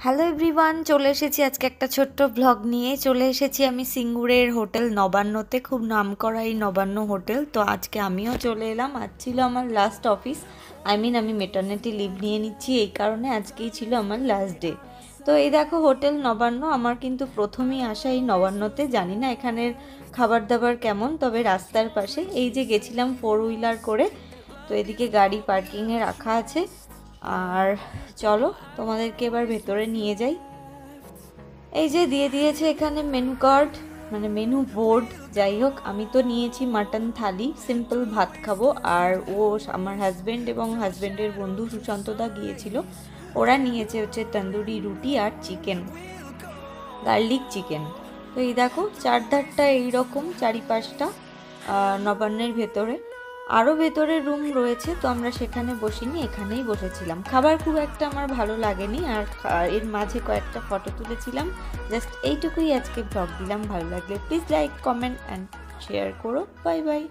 Hello everyone, চলে এসেছি আজকে একটা ছোট্ট ব্লগ নিয়ে। চলে এসেছি আমি সিঙ্গুরের হোটেল নবান্নতে, খুব নামকরা এই নবান্ন হোটেল। তো আজকে আমিও চলে এলাম। আজ ছিল আমার লাস্ট অফিস, আমি মেটারনিটি লিভ নিয়ে নিচ্ছি, এই কারণে আজকেই ছিল আমার লাস্ট ডে। তো এই দেখো হোটেল নবান্ন, আমার কিন্তু প্রথমেই আসা এই নবান্নতে। জানি না এখানের খাবার দাবার কেমন, তবে রাস্তার পাশে এই যে গেছিলাম 4 হুইলার করে, তো এদিকে গাড়ি পার্কিংয়ে রাখা আছে। আর চলো তোমাদেরকে এবার ভেতরে নিয়ে যাই। এই যে দিয়ে দিয়েছে এখানে মেনু কার্ড, মানে মেনু বোর্ড। যাই হোক, আমি তো নিয়েছি মাটন থালি, সিম্পল ভাত খাবো। আর আমার হাজব্যান্ড এবং হাজব্যান্ডের বন্ধু সুশান্তদা গিয়েছিল, ওরা নিয়েছে হচ্ছে তন্দুরি রুটি আর চিকেন, গার্লিক চিকেন। তো এই দেখো চারধারটা এইরকম, চারিপাশটা নবান্নের ভেতরে। আরও ভেতরে রুম রয়েছে, তো আমরা সেখানে বসিনি, এখানেই বসেছিলাম। খাবার খুব একটা আমার ভালো লাগেনি, আর এর মাঝে কয়েকটা ফটো তুলেছিলাম। জাস্ট এইটুকুই আজকে ব্লগ দিলাম। ভালো লাগলে please like, comment and share করো। Bye by.